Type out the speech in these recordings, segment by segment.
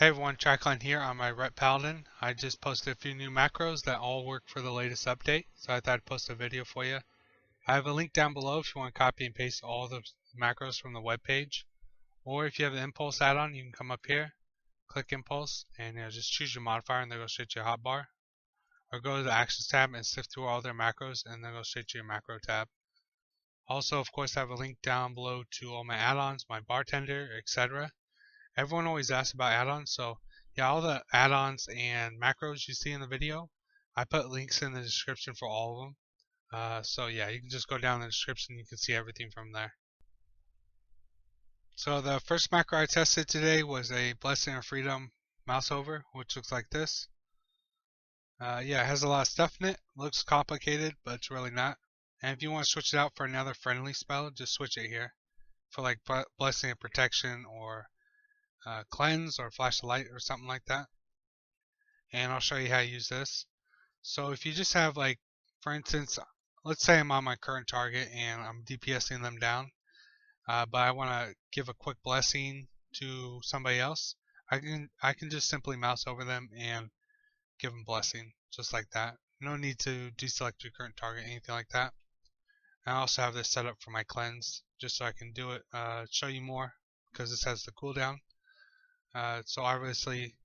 Hey everyone, Tycoon here on my Rep Paladin. I just posted a few new macros that all work for the latest update, so I thought I'd post a video for you. I have a link down below if you want to copy and paste all the macros from the web page. Or if you have the Impulse add-on, you can come up here, click Impulse, and just choose your modifier and then go straight to your hotbar. Or go to the Actions tab and sift through all their macros and then go straight to your macro tab. Also, of course, I have a link down below to all my add-ons, my Bartender, etc. Everyone always asks about add-ons, so yeah, all the add-ons and macros you see in the video, I put links in the description for all of them. So yeah, you can just go down in the description, you can see everything from there. So the first macro I tested today was a Blessing of Freedom Mouseover, which looks like this. Yeah, it has a lot of stuff in it. Looks complicated, but it's really not. And if you want to switch it out for another friendly spell, just switch it here for like Blessing of Protection or cleanse or flash of light or something like that. And I'll show you how to use this. So if you just have, like, for instance, let's say I'm on my current target and I'm DPSing them down, but I want to give a quick blessing to somebody else, I can just simply mouse over them and give them blessing just like that. No need to deselect your current target, anything like that. I also have this set up for my cleanse just so I can do it, show you more, because this has the cooldown. So obviously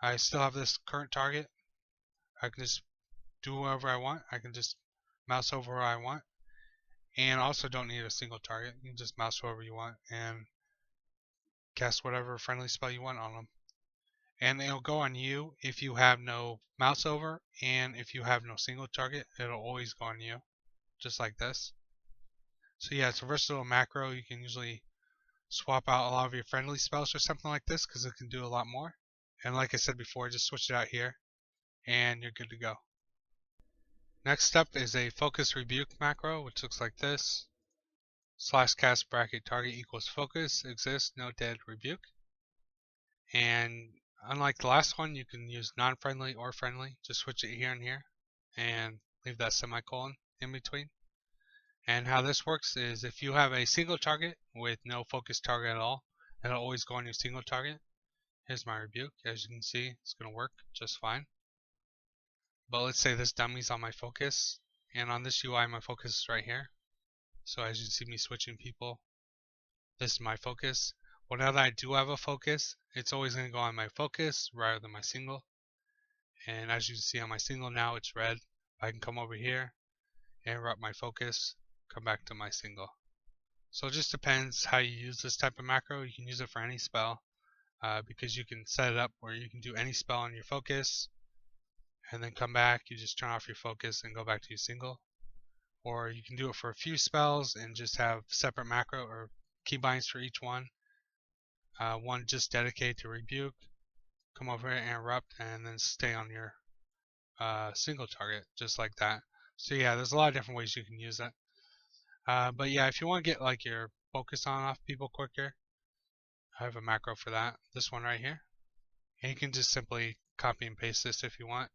I still have this current target. I can just do whatever I want. I can just mouse over where I want. And also don't need a single target. You can just mouse wherever you want and cast whatever friendly spell you want on them. And it'll go on you if you have no mouse over, and if you have no single target, it'll always go on you. Just like this. So yeah, it's a versatile macro. You can usually swap out a lot of your friendly spells or something like this because it can do a lot more. And like I said before, just switch it out here and you're good to go. Next up is a focus rebuke macro, which looks like this. /cast bracket target equals focus exists no dead rebuke. And unlike the last one, you can use non-friendly or friendly. Just switch it here and here and leave that semicolon in between. And how this works is if you have a single target with no focus target at all, it'll always go on your single target. Here's my rebuke. As you can see, it's going to work just fine. But let's say this dummy's on my focus, and on this UI my focus is right here. So as you see me switching people, this is my focus. Well, now that I do have a focus, it's always going to go on my focus rather than my single. And as you can see on my single now, it's red. I can come over here, interrupt my focus, come back to my single. So it just depends how you use this type of macro. You can use it for any spell because you can set it up where you can do any spell on your focus and then come back. You just turn off your focus and go back to your single. Or you can do it for a few spells and just have separate macro or keybinds for each one. One just dedicated to rebuke, come over here, interrupt, and then stay on your single target just like that. So yeah, there's a lot of different ways you can use it. But yeah, if you want to get like your focus on off people quicker, I have a macro for that. This one right here. And you can just simply copy and paste this if you want.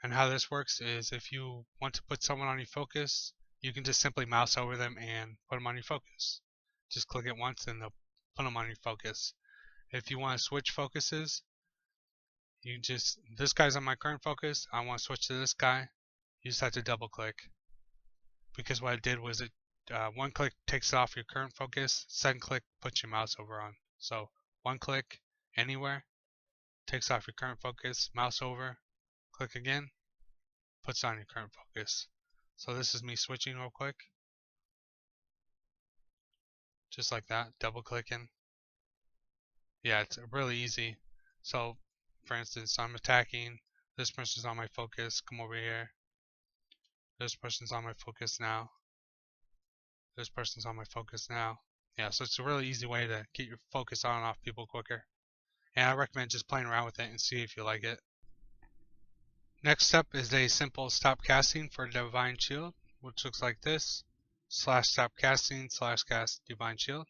And how this works is if you want to put someone on your focus, you can just simply mouse over them and put them on your focus. Just click it once and they'll put them on your focus. If you want to switch focuses, you just, this guy's on my current focus, I want to switch to this guy, you just have to double click. Because what it did was it one click takes it off your current focus, second click puts your mouse over on. So one click anywhere takes off your current focus, mouse over, click again, puts on your current focus. So this is me switching real quick. Just like that, double clicking. Yeah, it's really easy. So for instance, I'm attacking, this person's on my focus, come over here. This person's on my focus now. This person's on my focus now. Yeah, so it's a really easy way to get your focus on and off people quicker. And I recommend just playing around with it and see if you like it. Next up is a simple Stopcasting for Divine Shield, which looks like this. /Stopcasting /cast Divine Shield.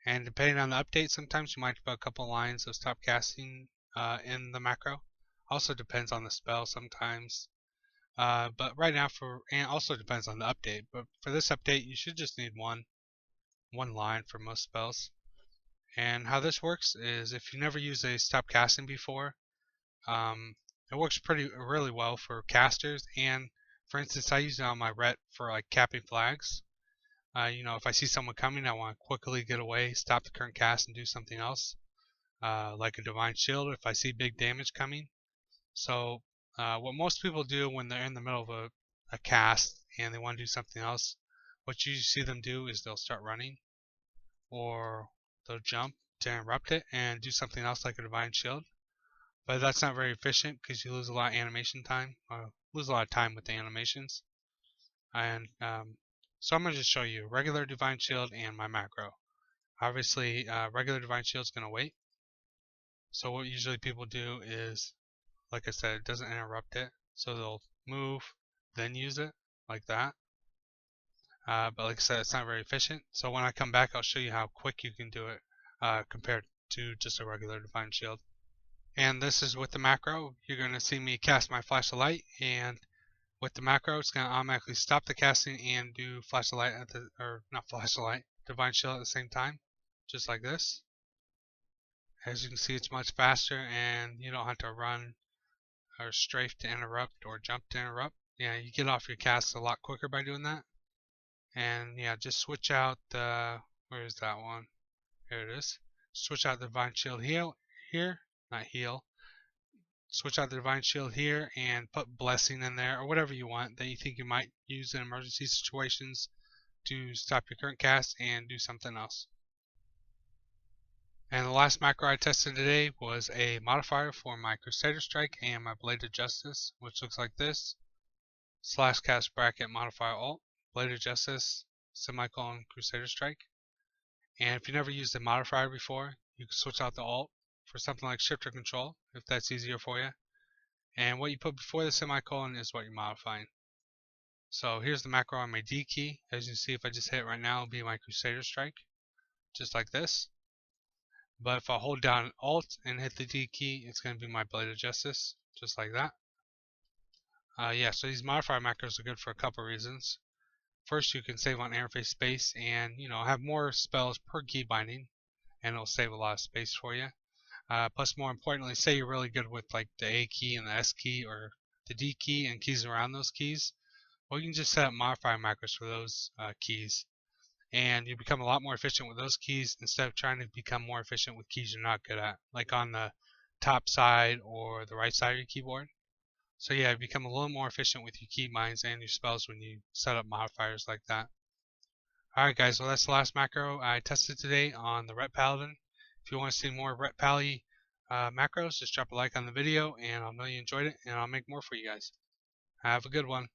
And depending on the update, sometimes you might put a couple lines of Stopcasting in the macro. Also depends on the spell sometimes. But right now and also depends on the update, but for this update you should just need one line for most spells. And how this works is if you never used a Stopcasting before, it works really well for casters. And for instance, I use it on my ret for like capping flags. If I see someone coming, I want to quickly get away, stop the current cast, and do something else, like a Divine Shield if I see big damage coming. So what most people do when they're in the middle of a cast and they want to do something else, what you see them do is they'll start running, or they'll jump to interrupt it and do something else like a Divine Shield. But that's not very efficient because you lose a lot of animation time, or lose a lot of time with the animations. And so I'm going to just show you regular Divine Shield and my macro. Obviously, regular Divine Shield is going to wait. So what usually people do is, like I said, it doesn't interrupt it. So they'll move, then use it, like that. But like I said, it's not very efficient. So when I come back, I'll show you how quick you can do it compared to just a regular Divine Shield. And this is with the macro. You're going to see me cast my Flash of Light, and with the macro, it's going to automatically stop the casting and do Flash of Light Divine Shield at the same time, just like this. As you can see, it's much faster, and you don't have to run or strafe to interrupt or jump to interrupt. Yeah, you get off your cast a lot quicker by doing that. And yeah, just switch out the, where is that one? Here it is. Switch out the Divine Shield here, not heal. Switch out the Divine Shield here and put Blessing in there, or whatever you want that you think you might use in emergency situations to stop your current cast and do something else. And the last macro I tested today was a modifier for my Crusader Strike and my Blade of Justice, which looks like this. / cast bracket modifier alt, Blade of Justice, semicolon Crusader Strike. And if you never used a modifier before, you can switch out the alt for something like shift or control if that's easier for you. And what you put before the semicolon is what you're modifying. So here's the macro on my D key. As you can see, if I just hit it right now, it'll be my Crusader Strike, just like this. But if I hold down Alt and hit the D key, it's going to be my Blade of Justice, just like that. Yeah, so these modifier macros are good for a couple reasons. First, you can save on interface space and have more spells per key binding, and it'll save a lot of space for you. Plus, more importantly, say you're really good with like the A key and the S key or the D key and keys around those keys. Well, you can just set up modifier macros for those keys, and you become a lot more efficient with those keys instead of trying to become more efficient with keys you're not good at, like on the top side or the right side of your keyboard. So yeah, you become a little more efficient with your key binds and your spells when you set up modifiers like that. Alright guys, well that's the last macro I tested today on the Ret Paladin. If you want to see more Ret Pally macros, just drop a like on the video, and I'll know you enjoyed it, and I'll make more for you guys. Have a good one.